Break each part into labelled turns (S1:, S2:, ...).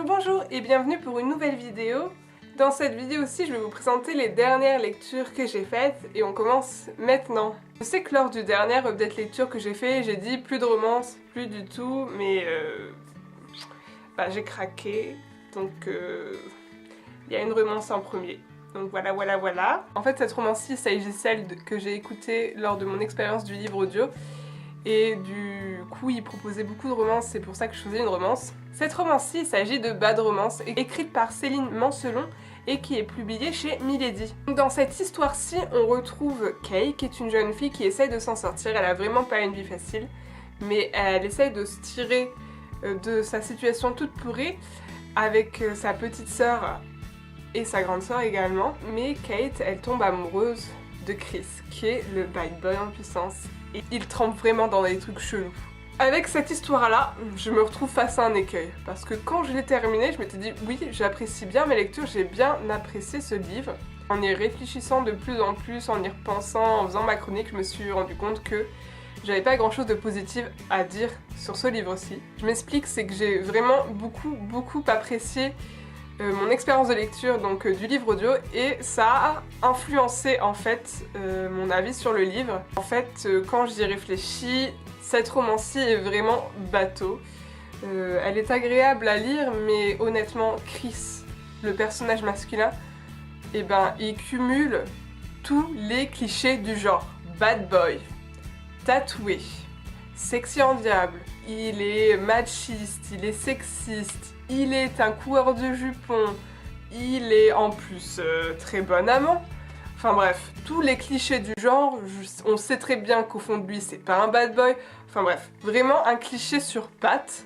S1: Bonjour et bienvenue pour une nouvelle vidéo. Dans cette vidéo-ci, je vais vous présenter les dernières lectures que j'ai faites et on commence maintenant. Je sais que lors du dernier update lecture que j'ai fait, j'ai dit plus de romance, plus du tout, mais j'ai craqué, donc il y a une romance en premier. Donc voilà. En fait, cette romance-ci, il s'agit celle que j'ai écoutée lors de mon expérience du livre audio. Et du coup, il proposait beaucoup de romances, c'est pour ça que je faisais une romance. Cette romance-ci, il s'agit de Bad Romance, écrite par Céline Mancelon et qui est publiée chez Milady. Dans cette histoire-ci, on retrouve Kay, qui est une jeune fille qui essaye de s'en sortir. Elle a vraiment pas une vie facile, mais elle essaye de se tirer de sa situation toute pourrie avec sa petite sœur et sa grande sœur également. Mais Kate, elle tombe amoureuse de Chris, qui est le bad boy en puissance. Et il trempe vraiment dans des trucs chelous. Avec cette histoire-là, je me retrouve face à un écueil. Parce que quand je l'ai terminé, je m'étais dit oui, j'apprécie bien mes lectures, j'ai bien apprécié ce livre. En y réfléchissant de plus en plus, en y repensant, en faisant ma chronique, je me suis rendu compte que j'avais pas grand chose de positif à dire sur ce livre-ci. Je m'explique, c'est que j'ai vraiment beaucoup apprécié mon expérience de lecture donc du livre audio et ça a influencé en fait mon avis sur le livre. En fait, quand j'y réfléchis, cette romance-ci est vraiment bateau. Elle est agréable à lire, mais honnêtement, Chris, le personnage masculin, il cumule tous les clichés du genre bad boy, tatoué, sexy en diable, il est machiste, il est sexiste, il est un coureur de jupons, il est en plus très bon amant. Enfin bref, tous les clichés du genre, on sait très bien qu'au fond de lui c'est pas un bad boy. Enfin bref, vraiment un cliché sur pattes,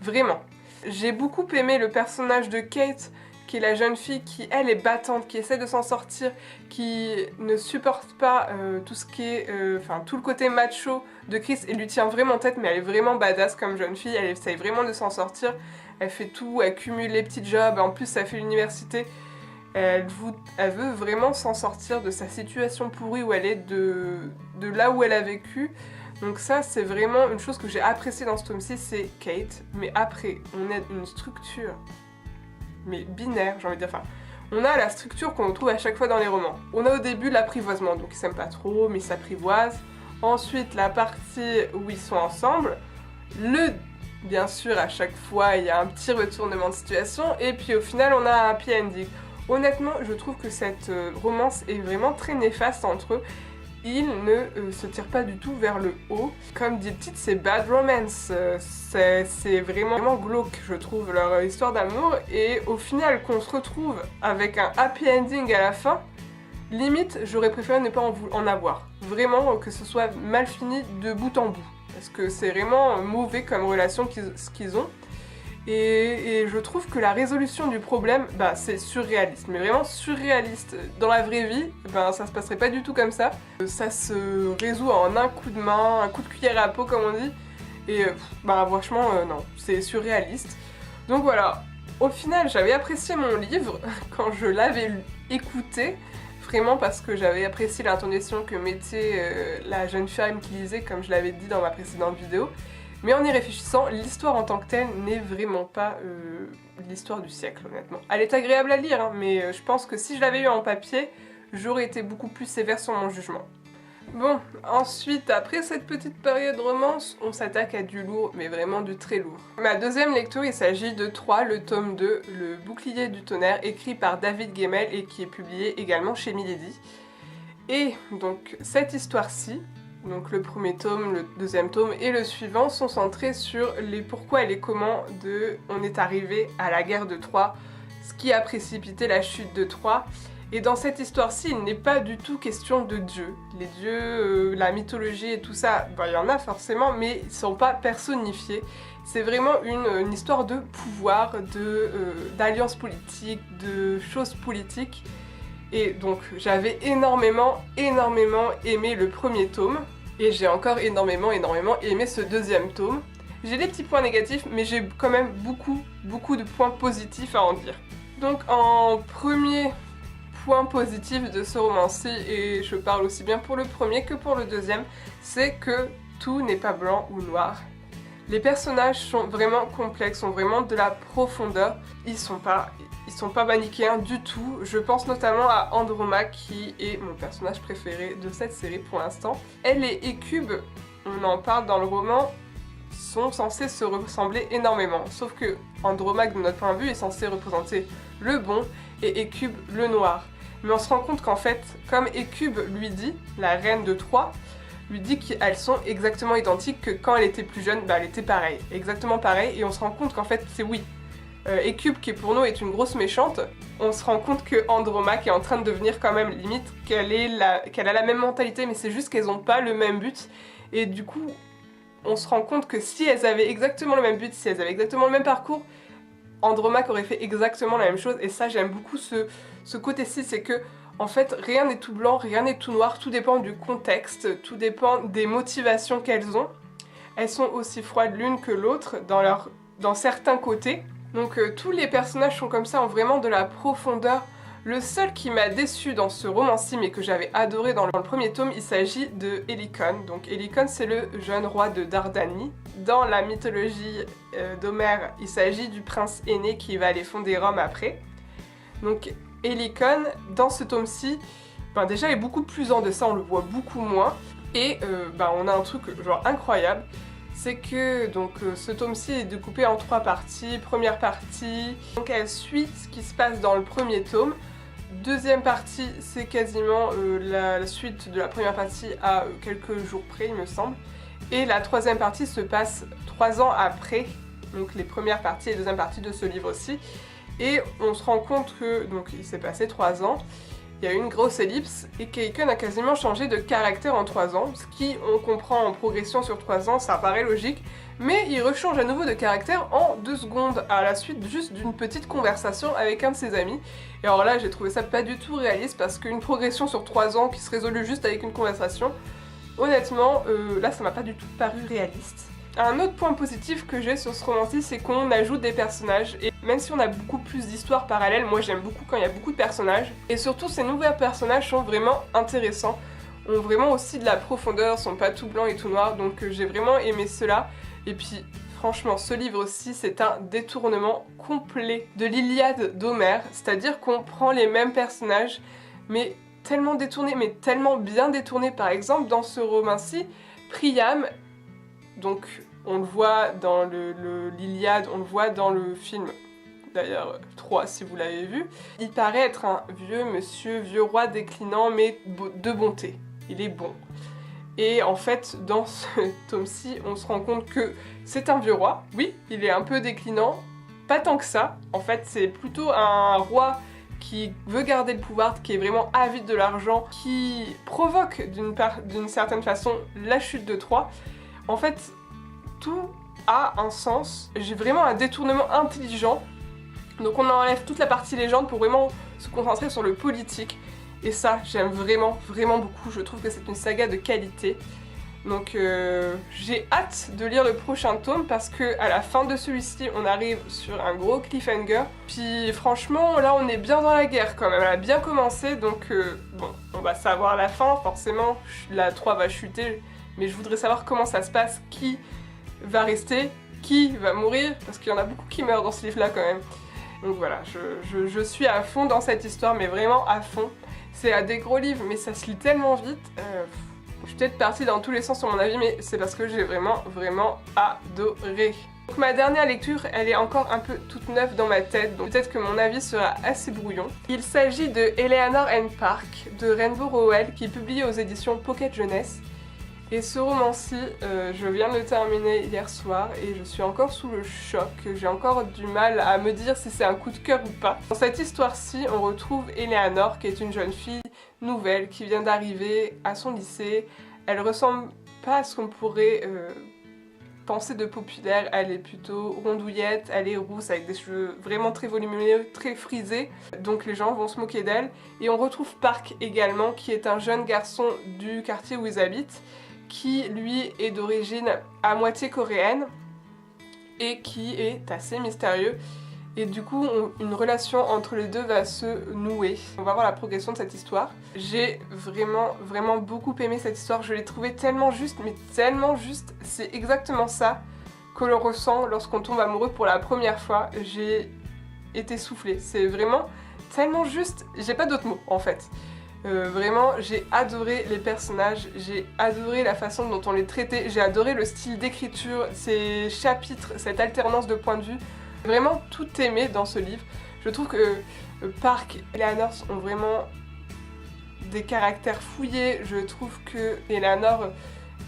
S1: vraiment. J'ai beaucoup aimé le personnage de Kate, qui est la jeune fille qui, elle, est battante, qui essaie de s'en sortir, qui ne supporte pas tout ce qui est, tout le côté macho de Chris et lui tient vraiment tête, mais elle est vraiment badass comme jeune fille, elle essaye vraiment de s'en sortir, elle fait tout, elle cumule les petits jobs, en plus elle fait l'université, elle veut vraiment s'en sortir de sa situation pourrie où elle est, de là où elle a vécu. Donc ça, c'est vraiment une chose que j'ai appréciée dans ce tome-ci, c'est Kate, mais après, on a une structure mais binaire, j'ai envie de dire. Enfin, on a la structure qu'on retrouve à chaque fois dans les romans. On a au début l'apprivoisement, donc ils s'aiment pas trop, mais ils s'apprivoisent. Ensuite, la partie où ils sont ensemble. Bien sûr, à chaque fois, il y a un petit retournement de situation. Et puis au final, on a un happy ending. Honnêtement, je trouve que cette romance est vraiment très néfaste entre eux. Ils ne se tirent pas du tout vers le haut. Comme dit le titre, c'est Bad Romance. C'est vraiment glauque, je trouve, leur histoire d'amour. Et au final, qu'on se retrouve avec un happy ending à la fin, limite, j'aurais préféré ne pas en avoir. Vraiment, que ce soit mal fini de bout en bout. Parce que c'est vraiment mauvais comme relation qu'ils ont. Et je trouve que la résolution du problème, c'est surréaliste, mais vraiment surréaliste. Dans la vraie vie, ça se passerait pas du tout comme ça. Ça se résout en un coup de main, un coup de cuillère à peau comme on dit. Et franchement, non, c'est surréaliste. Donc voilà, au final, j'avais apprécié mon livre quand je l'avais écouté. Vraiment parce que j'avais apprécié l'intonation que mettait la jeune femme qui lisait, comme je l'avais dit dans ma précédente vidéo. Mais en y réfléchissant, l'histoire en tant que telle n'est vraiment pas l'histoire du siècle, honnêtement. Elle est agréable à lire, hein, mais je pense que si je l'avais eu en papier, j'aurais été beaucoup plus sévère sur mon jugement. Bon, ensuite, après cette petite période romance, on s'attaque à du lourd, mais vraiment du très lourd. Ma deuxième lecture, il s'agit de 3, le tome 2, Le Bouclier du Tonnerre, écrit par David Gemmell et qui est publié également chez Milady. Et donc, cette histoire-ci, donc le premier tome, le deuxième tome et le suivant sont centrés sur les pourquoi et les comment de on est arrivé à la guerre de Troie, ce qui a précipité la chute de Troie. Et dans cette histoire-ci, il n'est pas du tout question de dieux. Les dieux, la mythologie et tout ça, il y en a forcément, mais ils ne sont pas personnifiés. C'est vraiment une histoire de pouvoir, d'alliances politiques, de choses politiques. Et donc j'avais énormément aimé le premier tome. Et j'ai encore énormément aimé ce deuxième tome. J'ai des petits points négatifs, mais j'ai quand même beaucoup de points positifs à en dire. Donc en premier point positif de ce roman-ci, et je parle aussi bien pour le premier que pour le deuxième, c'est que tout n'est pas blanc ou noir. Les personnages sont vraiment complexes, ont vraiment de la profondeur. Ils sont pas manichéens du tout. Je pense notamment à Andromaque qui est mon personnage préféré de cette série pour l'instant. Elle et Hécube, on en parle dans le roman, sont censés se ressembler énormément. Sauf que Andromaque, de notre point de vue, est censé représenter le bon et Hécube le noir. Mais on se rend compte qu'en fait, comme Hécube lui dit, la reine de Troie, lui dit qu'elles sont exactement identiques, que quand elle était plus jeune, bah, elle était pareille, exactement pareille, et on se rend compte qu'en fait c'est oui. Hécube, qui pour nous est une grosse méchante, on se rend compte que Andromaque est en train de devenir quand même limite qu'elle a la même mentalité, mais c'est juste qu'elles n'ont pas le même but, et du coup on se rend compte que si elles avaient exactement le même but, si elles avaient exactement le même parcours, Andromaque aurait fait exactement la même chose, et ça j'aime beaucoup ce côté-ci, c'est que en fait, rien n'est tout blanc, rien n'est tout noir, tout dépend du contexte, tout dépend des motivations qu'elles ont. Elles sont aussi froides l'une que l'autre dans certains côtés. Donc tous les personnages sont comme ça, ont vraiment de la profondeur. Le seul qui m'a déçu dans ce roman-ci, mais que j'avais adoré dans le premier tome, il s'agit de Hélicon. Donc Hélicon, c'est le jeune roi de Dardanie. Dans la mythologie d'Homère, il s'agit du prince aîné qui va aller fonder Rome après. Donc Hélicon, dans ce tome-ci, ben déjà est beaucoup plus en deçà, on le voit beaucoup moins. Et ben on a un truc genre incroyable, c'est que donc ce tome-ci est découpé en 3 parties. Première partie, donc elle suit ce qui se passe dans le premier tome. Deuxième partie, c'est quasiment la suite de la première partie à quelques jours près, il me semble. Et la troisième partie se passe 3 ans après, donc les premières parties et les deuxième partie de ce livre-ci. Et on se rend compte que, donc il s'est passé 3 ans, il y a eu une grosse ellipse, et qu'Hélicon a quasiment changé de caractère en 3 ans, ce qui, on comprend en progression sur 3 ans, ça paraît logique, mais il rechange à nouveau de caractère en 2 secondes, à la suite juste d'une petite conversation avec un de ses amis. Et alors là, j'ai trouvé ça pas du tout réaliste, parce qu'une progression sur 3 ans qui se résolue juste avec une conversation, honnêtement, là ça m'a pas du tout paru réaliste. Un autre point positif que j'ai sur ce roman-ci, c'est qu'on ajoute des personnages, et même si on a beaucoup plus d'histoires parallèles, moi j'aime beaucoup quand il y a beaucoup de personnages, et surtout ces nouveaux personnages sont vraiment intéressants, ont vraiment aussi de la profondeur, sont pas tout blancs et tout noirs, donc j'ai vraiment aimé cela. Et puis franchement, ce livre-ci, c'est un détournement complet de l'Iliade d'Homère, c'est-à-dire qu'on prend les mêmes personnages, mais tellement détournés, mais tellement bien détournés. Par exemple, dans ce roman-ci, Priam, donc on le voit dans l'Iliade, on le voit dans le film, d'ailleurs 3 si vous l'avez vu, il paraît être un vieux monsieur, vieux roi déclinant mais de bonté, il est bon. Et en fait dans ce tome-ci on se rend compte que c'est un vieux roi, oui il est un peu déclinant, pas tant que ça, en fait c'est plutôt un roi qui veut garder le pouvoir, qui est vraiment avide de l'argent, qui provoque d'une certaine façon la chute de Troie. En fait, tout a un sens. J'ai vraiment un détournement intelligent. Donc on enlève toute la partie légende pour vraiment se concentrer sur le politique. Et ça, j'aime vraiment, vraiment beaucoup. Je trouve que c'est une saga de qualité. Donc j'ai hâte de lire le prochain tome parce que à la fin de celui-ci, on arrive sur un gros cliffhanger. Puis franchement, là on est bien dans la guerre quand même. Elle a bien commencé, donc bon, on va savoir la fin. Forcément, la 3 va chuter. Mais je voudrais savoir comment ça se passe, qui va rester, qui va mourir, parce qu'il y en a beaucoup qui meurent dans ce livre-là quand même. Donc voilà, je suis à fond dans cette histoire, mais vraiment à fond. C'est des gros livres, mais ça se lit tellement vite. Je suis peut-être partie dans tous les sens sur mon avis, mais c'est parce que j'ai vraiment, vraiment adoré. Donc ma dernière lecture, elle est encore un peu toute neuve dans ma tête, donc peut-être que mon avis sera assez brouillon. Il s'agit de Eleanor and Park, de Rainbow Rowell, qui est publié aux éditions Pocket Jeunesse. Et ce roman-ci, je viens de le terminer hier soir et je suis encore sous le choc. J'ai encore du mal à me dire si c'est un coup de cœur ou pas. Dans cette histoire-ci, on retrouve Eleanor, qui est une jeune fille nouvelle qui vient d'arriver à son lycée. Elle ressemble pas à ce qu'on pourrait penser de populaire. Elle est plutôt rondouillette, elle est rousse avec des cheveux vraiment très volumineux, très frisés. Donc les gens vont se moquer d'elle. Et on retrouve Park également, qui est un jeune garçon du quartier où ils habitent, qui lui est d'origine à moitié coréenne et qui est assez mystérieux. et du coup une relation entre les deux va se nouer. On va voir la progression de cette histoire. J'ai vraiment beaucoup aimé cette histoire, je l'ai trouvée tellement juste, mais tellement juste, c'est exactement ça que l'on ressent lorsqu'on tombe amoureux pour la première fois. J'ai été soufflée, c'est vraiment tellement juste, j'ai pas d'autres mots en fait. Vraiment, j'ai adoré les personnages, j'ai adoré la façon dont on les traitait, j'ai adoré le style d'écriture, ces chapitres, cette alternance de points de vue. J'ai vraiment tout aimé dans ce livre. Je trouve que Park et Eleanor ont vraiment des caractères fouillés. Je trouve que Eleanor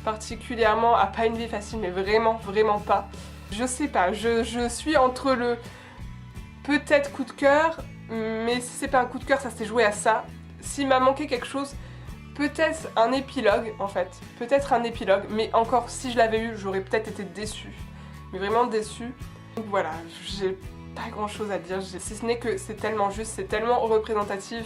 S1: particulièrement a pas une vie facile, mais vraiment pas. Je sais pas, je suis entre le peut-être coup de cœur, mais si c'est pas un coup de cœur, ça s'est joué à ça. S'il m'a manqué quelque chose, peut-être un épilogue en fait, peut-être un épilogue, mais encore si je l'avais eu, j'aurais peut-être été déçue, mais vraiment déçue. Donc voilà, j'ai pas grand chose à dire, si ce n'est que c'est tellement juste, c'est tellement représentatif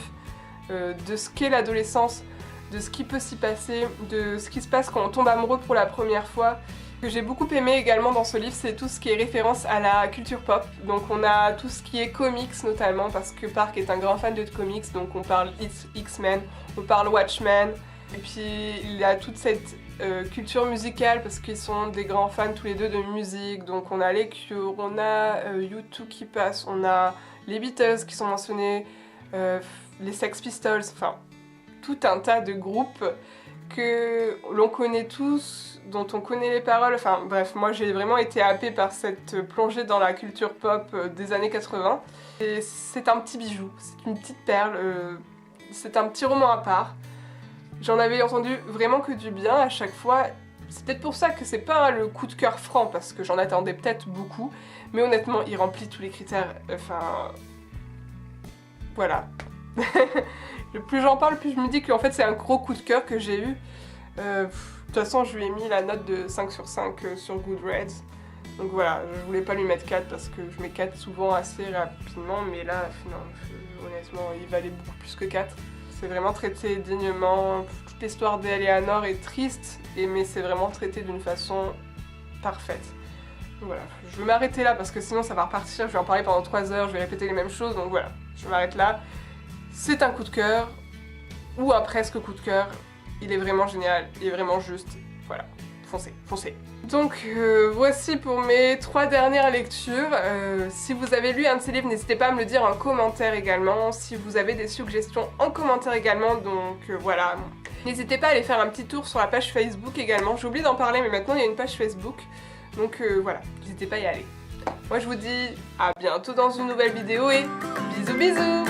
S1: de ce qu'est l'adolescence, de ce qui peut s'y passer, de ce qui se passe quand on tombe amoureux pour la première fois. Ce que j'ai beaucoup aimé également dans ce livre, c'est tout ce qui est référence à la culture pop. Donc on a tout ce qui est comics notamment, parce que Park est un grand fan de comics, donc on parle X-Men, on parle Watchmen, et puis il y a toute cette culture musicale, parce qu'ils sont des grands fans tous les deux de musique, donc on a les Cure, on a U2 qui passe, on a les Beatles qui sont mentionnés, les Sex Pistols, enfin tout un tas de groupes que l'on connaît tous, dont on connaît les paroles, enfin bref, moi j'ai vraiment été happée par cette plongée dans la culture pop des années 80. Et c'est un petit bijou, c'est une petite perle, c'est un petit roman à part. J'en avais entendu vraiment que du bien à chaque fois. C'est peut-être pour ça que c'est pas le coup de cœur franc, parce que j'en attendais peut-être beaucoup, mais honnêtement il remplit tous les critères, enfin... Voilà. Plus j'en parle, plus je me dis qu'en fait c'est un gros coup de cœur que j'ai eu. De toute façon je lui ai mis la note de 5 sur 5 sur Goodreads. Donc voilà, je voulais pas lui mettre 4 parce que je mets 4 souvent assez rapidement, mais là, non, honnêtement, il valait beaucoup plus que 4. C'est vraiment traité dignement, toute l'histoire d'Eleanor est triste, mais c'est vraiment traité d'une façon parfaite. Donc voilà, je vais m'arrêter là parce que sinon ça va repartir, je vais en parler pendant 3 heures, je vais répéter les mêmes choses, donc voilà, je m'arrête là. C'est un coup de cœur, ou un presque coup de cœur, il est vraiment génial, il est vraiment juste, voilà, foncez. Donc voici pour mes 3 dernières lectures. Si vous avez lu un de ces livres, n'hésitez pas à me le dire en commentaire également, si vous avez des suggestions en commentaire également, donc voilà. N'hésitez pas à aller faire un petit tour sur la page Facebook également, j'ai oublié d'en parler mais maintenant il y a une page Facebook, donc voilà, n'hésitez pas à y aller. Moi je vous dis à bientôt dans une nouvelle vidéo et bisous bisous.